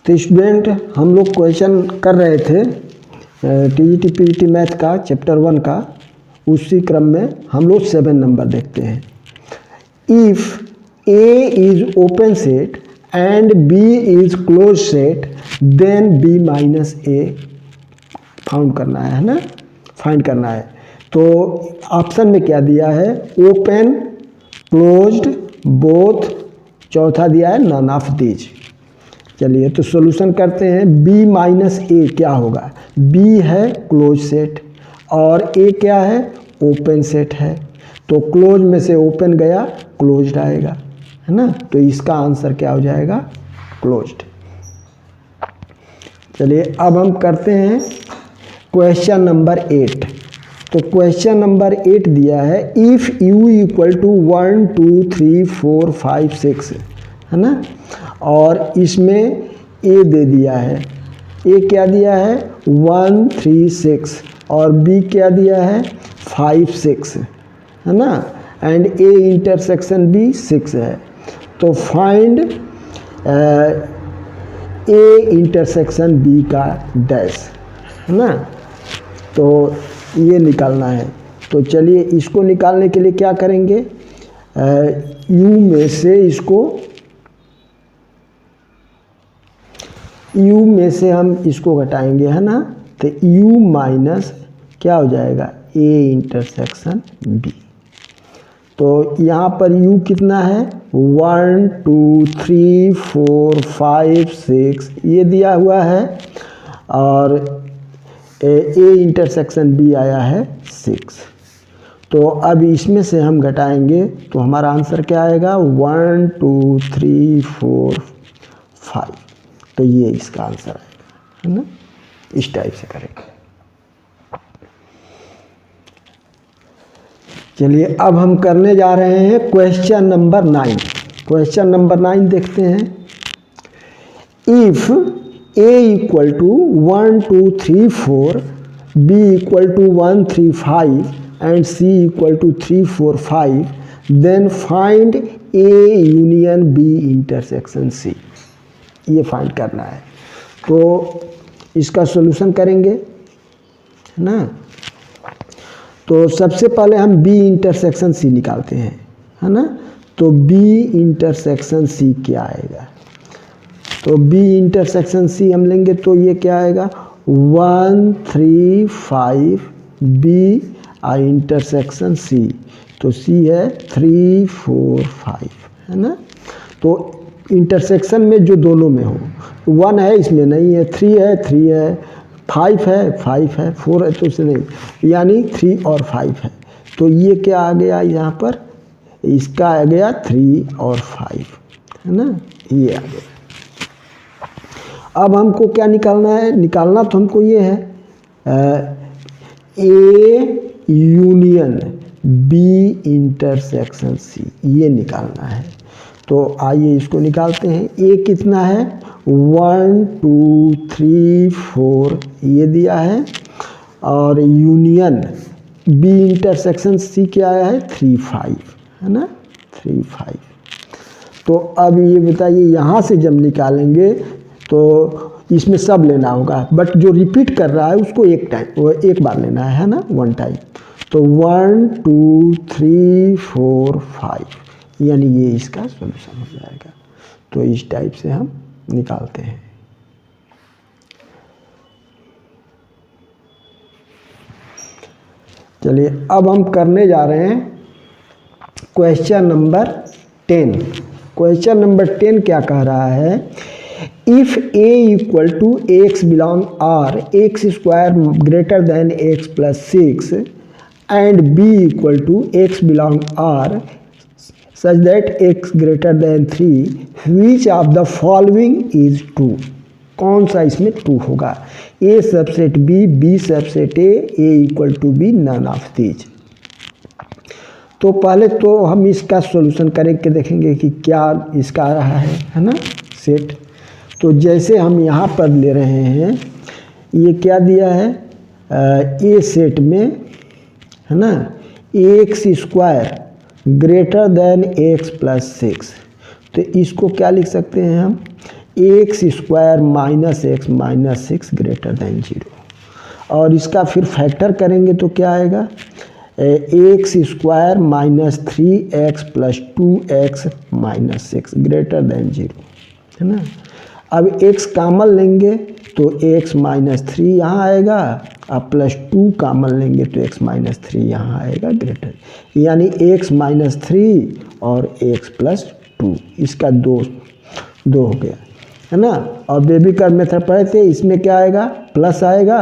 तो स्टूडेंट हम लोग क्वेश्चन कर रहे थे टीजीटी पीजीटी मैथ का चैप्टर 1 का। उसी क्रम में हम लोग 7 नंबर देखते हैं। If A is open set and B is close set then B minus A found करना है ना, फाइंड करना है। तो ऑप्शन में क्या दिया है? ओपन, क्लोज्ड, बोथ, चौथा दिया है नन ऑफ दीज। चलिए तो सॉल्यूशन करते हैं। b माइनस ए क्या होगा? b है क्लोज सेट और a क्या है? ओपन सेट है। तो क्लोज में से ओपन गया, क्लोज्ड आएगा, है ना। तो इसका आंसर क्या हो जाएगा? क्लोज्ड। चलिए अब हम करते हैं क्वेश्चन नंबर 8। तो क्वेश्चन नंबर 8 दिया है इफ़ u इक्वल टू 1 2 3 4 5 6, है ना। और इसमें a दे दिया है। a क्या दिया है? 1 3 6 और b क्या दिया है? 5 6, है ना। एंड a इंटरसेक्शन b 6 है। तो फाइंड a इंटरसेक्शन b का डैश, है ना। तो ये निकालना है। तो चलिए इसको निकालने के लिए क्या करेंगे? u में से इसको u में से हम इसको घटाएंगे, है ना। तो u माइनस क्या हो जाएगा? a intersection b। तो यहाँ पर u कितना है? 1 2 3 4 5 6 ये दिया हुआ है और a इंटरसेक्शन b आया है 6। तो अब इसमें से हम घटाएंगे तो हमारा आंसर क्या आएगा? 1 2 3 4 5। तो ये इसका आंसर आएगा, है ना। इस टाइप से करेंगे। चलिए अब हम करने जा रहे हैं क्वेश्चन नंबर 9। क्वेश्चन नंबर 9 देखते हैं। If a equal to 1 2 3 4, b equal to 1 3 5 and c equal to 3 4 5, then find a union b intersection c। ये फाइंड करना है। तो इसका सॉल्यूशन करेंगे, है ना। तो सबसे पहले हम b इंटरसेक्शन c निकालते हैं, है ना। तो b इंटरसेक्शन c क्या आएगा? तो b इंटरसेक्शन c हम लेंगे तो ये क्या आएगा? 1 3 5 b इंटरसेक्शन c। तो c है 3 4 5, है ना। तो इंटरसेक्शन में जो दोनों में हो, 1 है इसमें नहीं है, 3 है 3 है, 5 है 5 है, 4 है तो उसे नहीं, यानी 3 और 5 है। तो ये क्या आ गया यहाँ पर? इसका आ गया 3 और 5, है ना। ये आ गया। अब हमको क्या निकालना है? निकालना तो हमको ये है a union b intersection c, ये निकालना है। तो आइए इसको निकालते हैं। a कितना है? 1 2 3 4 ये दिया है और यूनियन b इंटरसेक्शन c क्या आया है? 3 5, है ना, 3 5। तो अब ये बताइए यहाँ से जब निकालेंगे तो इसमें सब लेना होगा, बट जो रिपीट कर रहा है उसको एक बार लेना है ना, 1 टाइम। तो 1 2 3 4 5, यानी ये इसका सॉल्यूशन हो जाएगा। तो इस टाइप से हम निकालते हैं। चलिए अब हम करने जा रहे हैं क्वेश्चन नंबर 10। क्वेश्चन नंबर 10 क्या कह रहा है? If a equal to x belong r, x square greater than x plus 6 and b equal to x belong r such that x greater than 3, which of the following is true? कौन सा इसमें true होगा? a subset b subset a equal to b, none of these. तो पहले तो हम इसका solution करके देखेंगे कि क्या इसका आ रहा है ना, सेट। तो जैसे हम यहाँ पर ले रहे हैं, ये क्या दिया है? a सेट में, है ना, x square greater than x plus 6। तो इसको क्या लिख सकते हैं हम? X square minus x minus 6 greater than 0। और इसका फिर फैक्टर करेंगे तो क्या आएगा, x square minus 3x plus 2x minus 6 greater than 0, है ना। अब x कॉमन लेंगे तो x माइनस 3 यहाँ आएगा, अब प्लस 2 कॉमन लेंगे तो x माइनस 3 यहाँ आएगा ग्रेटर, यानी x माइनस 3 और x प्लस 2, इसका दो हो गया, है ना। और बेबी कर्व मेथड पढ़े थे, इसमें क्या आएगा, प्लस आएगा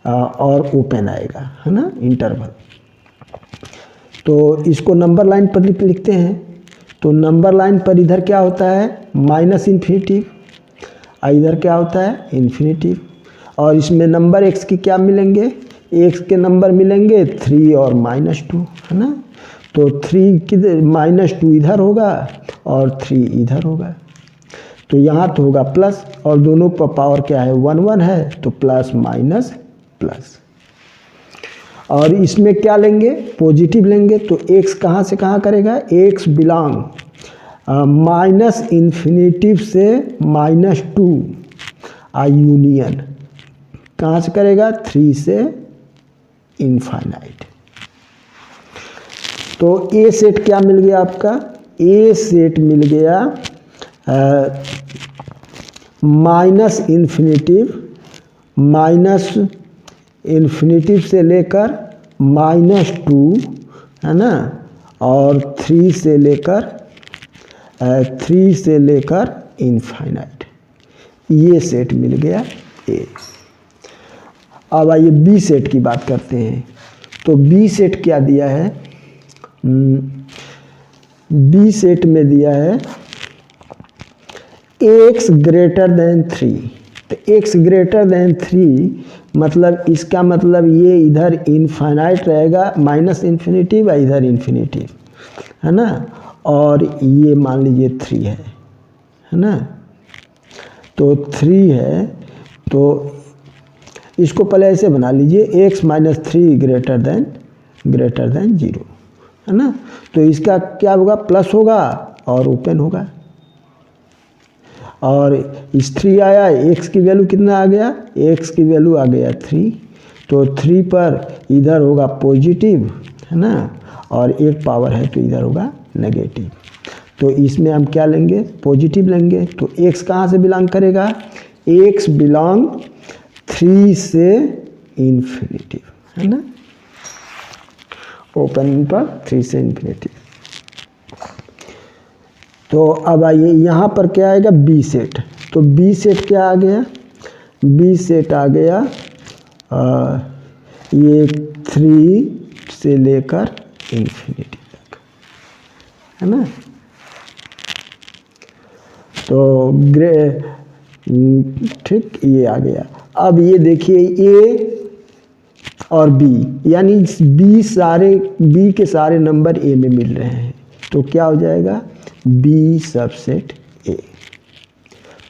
और ओपन आएगा, है ना, इंटरवल। तो इसको नंबर लाइन पर लिखते हैं। तो नंबर लाइन पर इधर क्या होता है, माइनस इन्फिनिटिव, इधर क्या होता है, इन्फिनिटिव। और इसमें नंबर x के क्या मिलेंगे, x के नंबर मिलेंगे 3 और माइनस 2, है ना। तो 3 किधर, माइनस 2 इधर होगा और 3 इधर होगा, तो यहाँ तो होगा प्लस, और दोनों पर पावर क्या है, 1 1 है, तो प्लस माइनस प्लस। और इसमें क्या लेंगे, पॉजिटिव लेंगे, तो x कहाँ से कहाँ करेगा, x बिलोंग माइनस इन्फिनिटिव से माइनस 2, यूनियन कहाँ से करेगा, 3 से इनफाइनाइट। तो ए सेट क्या मिल गया आपका, ए सेट मिल गया माइनस इन्फिनिटिव से लेकर माइनस 2, है ना, और 3 से लेकर इनफाइनाइट, ये सेट मिल गया ए। अब आइए बी सेट की बात करते हैं। तो बी सेट क्या दिया है, बी सेट में दिया है x ग्रेटर देन 3। तो x ग्रेटर देन 3 मतलब इसका मतलब ये इधर इनफाइनाइट रहेगा, माइनस इन्फिनिटिव है, इधर इन्फिनिटिव, है ना। और ये मान लीजिए 3 है ना। तो 3 है, तो इसको पहले ऐसे बना लीजिए, x माइनस 3 ग्रेटर देन 0, है ना। तो इसका क्या होगा, प्लस होगा और ओपन होगा। और इस 3 आया, x की वैल्यू कितना आ गया, x की वैल्यू आ गया 3, तो 3 पर इधर होगा पॉजिटिव, है ना, और एक पावर है तो इधर होगा नेगेटिव। तो इसमें हम क्या लेंगे, पॉजिटिव लेंगे। तो x कहाँ से बिलोंग करेगा, x बिलोंग 3 से इन्फिनिटिव, है ना, ओपन पर 3 से इन्फिनिटिव। तो अब आइए यहाँ पर क्या आएगा, बी सेट। तो बी सेट क्या आ गया, बी सेट आ गया ये 3 से लेकर इन्फिनिटी तक, है ना। तो ठीक, ये आ गया। अब ये देखिए ए और बी, यानी बी के सारे नंबर ए में मिल रहे हैं, तो क्या हो जाएगा, बी सबसेट ए।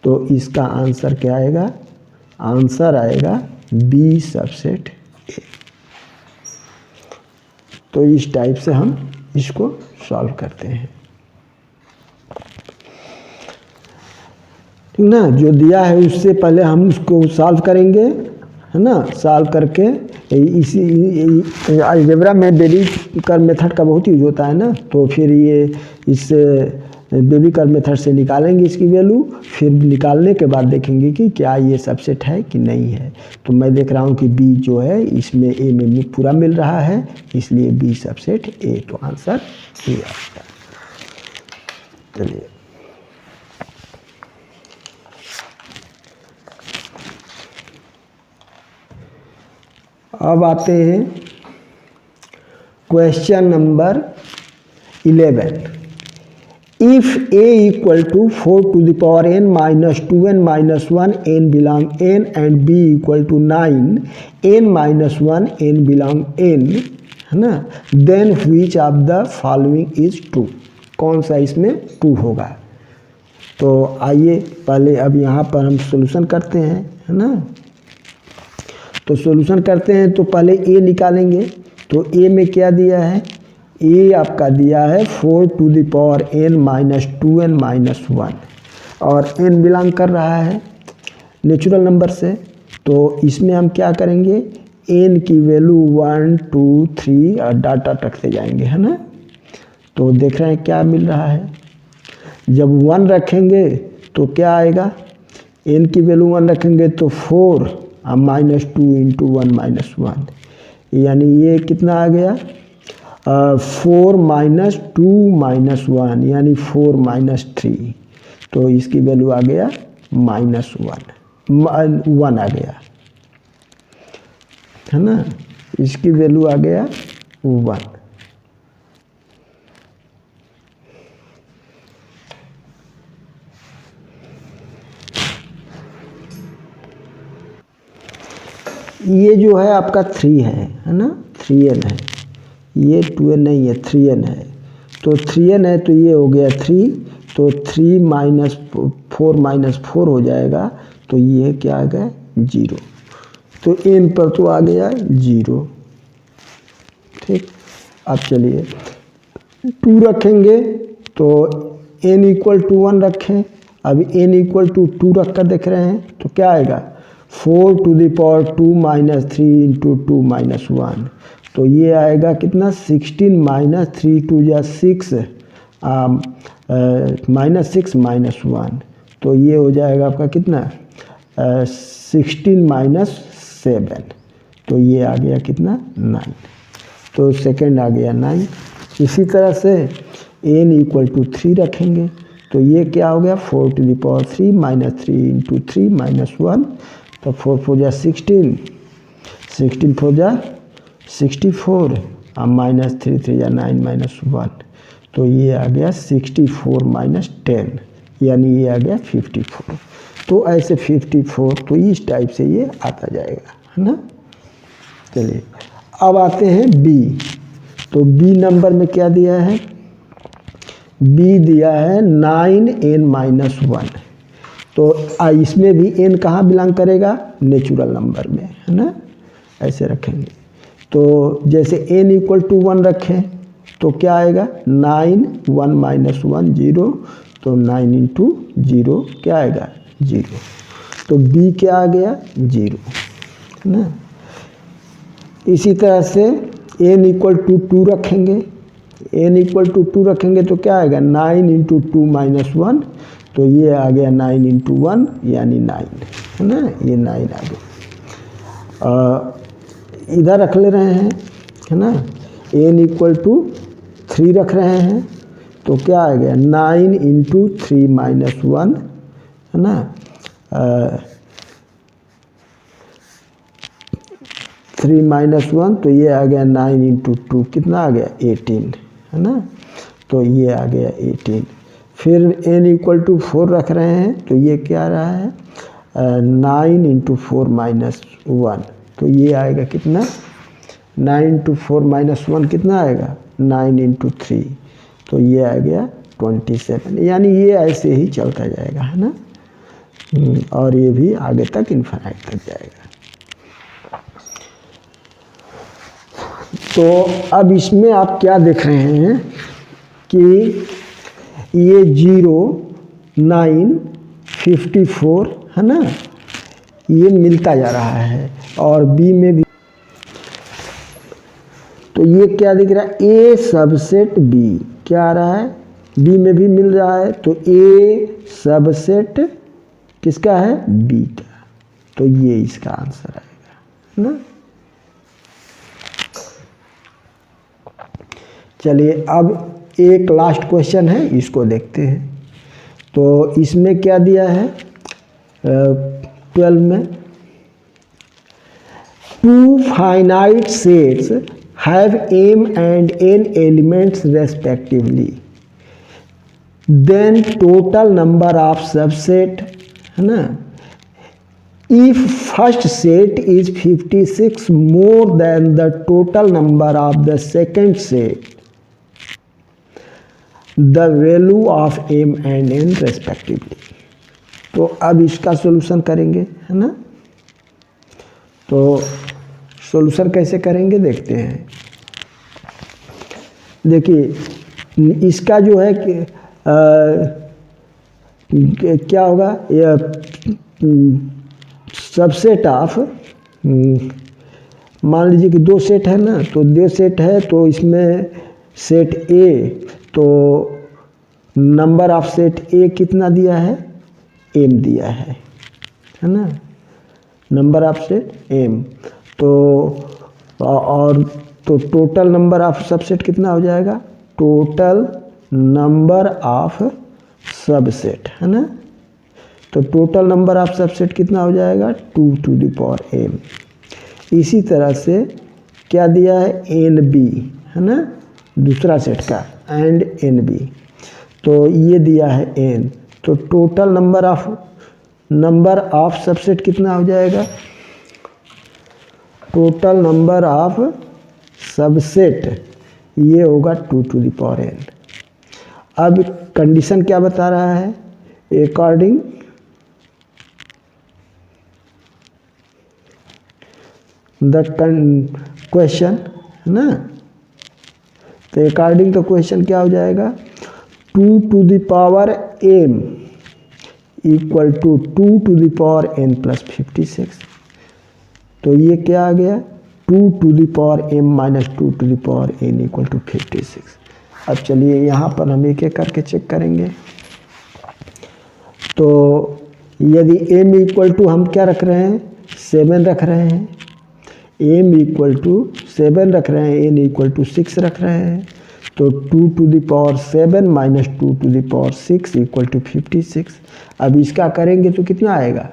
तो इसका आंसर क्या आएगा, आंसर आएगा बी सबसेट ए। तो इस टाइप से हम इसको सॉल्व करते हैं, ठीक ना। जो दिया है उससे पहले हम उसको सॉल्व करेंगे, है ना। सॉल्व करके इसी अलजेब्रा में बेबी कर्व मेथड का बहुत यूज होता है ना, तो फिर ये इस बेबी कर्व मेथड से निकालेंगे इसकी वैल्यू। फिर निकालने के बाद देखेंगे कि क्या ये सबसेट है कि नहीं है। तो मैं देख रहा हूँ कि बी जो है इसमें ए में पूरा मिल रहा है, इसलिए बी सबसेट ए। तो आंसर ये आएगा। चलिए अब आते हैं question number 11। If a equal to 4 to the power n minus 2n minus 1 n belong n and b equal to 9 n minus 1 n belong n, है ना, then which of the following is true? कौन सा इसमें true होगा। तो आइए पहले अब यहाँ पर हम सॉल्यूशन करते हैं, है ना। तो सॉल्यूशन करते हैं तो पहले ए निकालेंगे। तो ए में क्या दिया है, ए आपका दिया है 4 to the power n minus 2n minus 1। और n बिलोंग कर रहा है नेचुरल नंबर से, तो इसमें हम क्या करेंगे, n की वैल्यू 1 2 3 और डाटा रखते जाएंगे, है ना। तो देख रहे हैं क्या मिल रहा है। जब 1 रखेंगे तो क्या आएगा, n की वैल्यू 1 रखेंगे तो 4 और -2 इंटू 1 -1, यानी ये कितना आ गया 4 -2 -1 यानी 4 -3, तो इसकी वैल्यू आ गया -1 आ गया, है ना। इसकी वैल्यू आ गया 1। ये जो है आपका 3 है ना, 3n है, ये 2n नहीं है 3n है, तो 3n है तो ये हो गया 3, तो 3 -4 -4 हो जाएगा, तो ये क्या आ गया 0, तो n पर तो आ गया 0। ठीक, अब चलिए 2 रखेंगे तो n = 1 रखें, अभी n = 2 रख कर देख रहे हैं तो क्या आएगा 4 to the power 2 - 3 इंटू 2 -1, तो ये आएगा कितना 16 -3 2 या 6 -6 -1, तो ये हो जाएगा आपका कितना 16 - 7, तो ये आ गया कितना 9, तो सेकंड आ गया 9। इसी तरह से n = 3 रखेंगे तो ये क्या हो गया 4 to the power 3 - 3 इंटू 3 -1, तो 4 4 जा 16, 16 4 जा 64 और -3 3 जा 9 -1, तो ये आ गया 64 - 10, यानी ये आ गया 54। तो ऐसे 54 तो इस टाइप से ये आता जाएगा, है ना। चलिए अब आते हैं b, तो b नंबर में क्या दिया है, b दिया है 9n-1, तो इसमें भी n कहाँ बिलोंग करेगा, नेचुरल नंबर में, है ना। ऐसे रखेंगे तो जैसे n = 1 रखें तो क्या आएगा 9 1 -1 0, तो 9 इंटू 0 क्या आएगा 0, तो b क्या आ गया 0, है ना। इसी तरह से n = 2 रखेंगे, n = 2 रखेंगे तो क्या आएगा 9 इंटू 2 -1, तो ये आ गया 9 इंटू 1 यानी 9, है ना, ये 9 आ गया। इधर रख ले रहे हैं, है ना, n = 3 रख रहे हैं तो क्या आ गया 9 इंटू 3 -1, है ना, 3 -1, तो ये आ गया 9 इंटू 2 कितना आ गया 18, है ना, तो ये आ गया 18। फिर n = 4 रख रहे हैं तो ये क्या आ रहा है 9 इंटू 4 -1, तो ये आएगा कितना 9 इंटू 4 -1 कितना आएगा 9 इंटू 3, तो ये आ गया 27, यानी ये ऐसे ही चलता जाएगा, है ना, और ये भी आगे तक इन्फिनिट तक जाएगा। तो अब इसमें आप क्या देख रहे हैं कि ये 0 9 54, है ना, ये मिलता जा रहा है, और b में भी, तो ये क्या दिख रहा है a सबसेट b, क्या आ रहा है b में भी मिल रहा है, तो a सबसेट किसका है b का, तो ये इसका आंसर आएगा, है ना। चलिए अब एक लास्ट क्वेश्चन है, इसको देखते हैं। तो इसमें क्या दिया है 12 में, 2 finite sets have m and n elements respectively, then total number of subset, है ना, if first set is 56 more than the total number of the second set, the value of m and n respectively। तो अब इसका solution करेंगे, है ना। तो solution कैसे करेंगे देखते हैं। देखिए इसका जो है कि क्या होगा, यह सबसेट ऑफ, मान लीजिए कि दो सेट है ना, तो दो सेट है तो इसमें सेट ए, तो नंबर ऑफ सेट ए कितना दिया है, एम दिया है ना, नंबर ऑफ सेट एम। तो और तो टोटल नंबर ऑफ सबसेट कितना हो जाएगा, टोटल नंबर ऑफ सबसेट है ना, तो टोटल नंबर ऑफ सबसेट कितना हो जाएगा, 2 टू द पावर एम। इसी तरह से क्या दिया है, एन बी है ना, दूसरा सेट का, एंड एन बी, तो ये दिया है एन, तो टोटल नंबर ऑफ सबसेट कितना हो जाएगा, टोटल नंबर ऑफ सबसेट ये होगा 2 टू द पावर एन। अब कंडीशन क्या बता रहा है, अकॉर्डिंग द क्वेश्चन है ना, तो अकॉर्डिंग द क्वेश्चन क्या हो जाएगा, 2 to the power M equal to 2 to the power N plus 56। तो ये क्या आ गया, 2 to the power M minus 2 to the power N equal to 56। अब चलिए यहाँ पर हम एक एक करके चेक करेंगे। तो यदि m इक्वल टू हम क्या रख रहे हैं, 7 रख रहे हैं, m इक्वल टू 7 रख रहे हैं, n इक्वल टू 6 रख रहे हैं, तो 2 to the power 7 minus 2 to the power 6 equal to 56। अब इसका करेंगे तो कितना आएगा,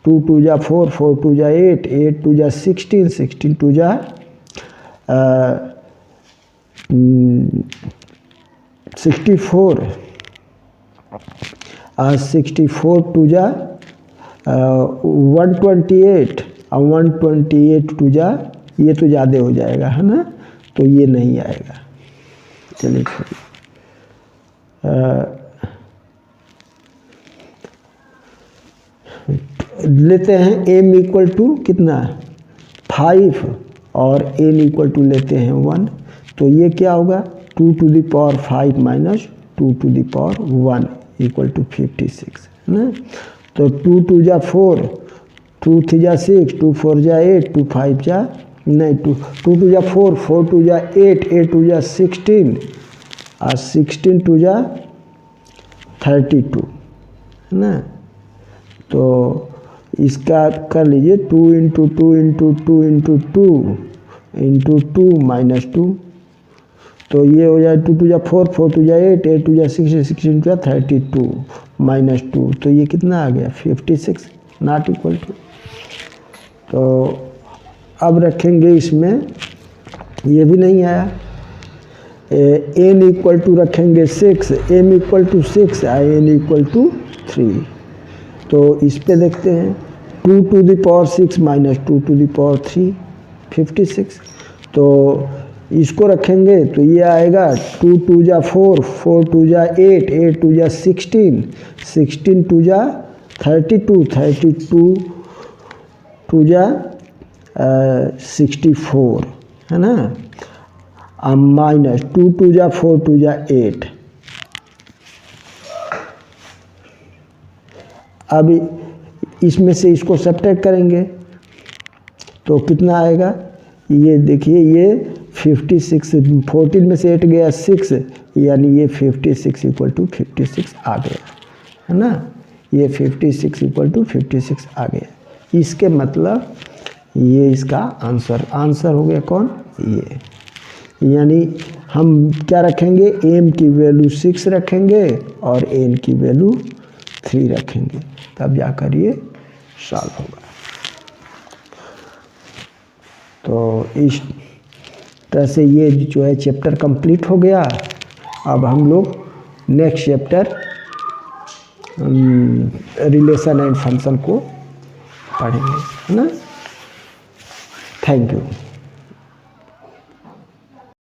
2 टू जा 4, 4 टू जा 8, 8 टू जा 16, 16 टू जा 64, 64 टू जा 128, और 128 टू जा, ये तो ज़्यादा हो जाएगा है ना, तो ये नहीं आएगा। चलिए लेते हैं m इक्वल टू कितना 5 और n इक्वल टू लेते हैं 1, तो ये क्या होगा, 2 to the power 5 minus 2 to the power 1 equal to 56 है ना। तो 2 टू जा 4, 2 3 जा 6, 2 4 जा 8, 2 5 जा नहीं 2 टू जा 4, 4 टू जा 8, 8 टू जा 16, और 16 टू जा 32 है ना। तो इसका कर लीजिए 2 into 2 into 2 into 2 into 2 minus 2, तो ये हो जाए 2 टू जा 4, 4 टू जा 8, 8 टू जा 16, 16 टू जा 32 माइनस 2, तो ये कितना आ गया 56 नॉट इक्वल टू। तो अब रखेंगे इसमें, ये भी नहीं आया, n इक्वल टू रखेंगे 6, m equal to 6, n equal to 3। तो इस पे देखते हैं 2 to the power 6 minus 2 to the power 3 56। तो इसको रखेंगे तो ये आएगा 2 टू जा 4, 4 टू जा 8, 8 टू जा 16, 16 टू जा 32, 32 टू जा 64 है ना, माइनस 2 टू जा 4 टू जा 8। अब इसमें से इसको सब्ट्रैक्ट करेंगे तो कितना आएगा, ये देखिए ये 56, 14 में से 8 गया 6, यानी ये 56 इक्वल टू 56 आ गया है ना, ये 56 इक्वल टू 56 आ गया। इसके मतलब ये इसका आंसर हो गया कौन, ये। यानी हम क्या रखेंगे, m की वैल्यू 6 रखेंगे और n की वैल्यू 3 रखेंगे, तब जाकर ये सॉल्व होगा। तो इस तरह से ये जो है चैप्टर कंप्लीट हो गया। अब हम लोग next chapter relation and function को पढ़ेंगे है ना। Thank you.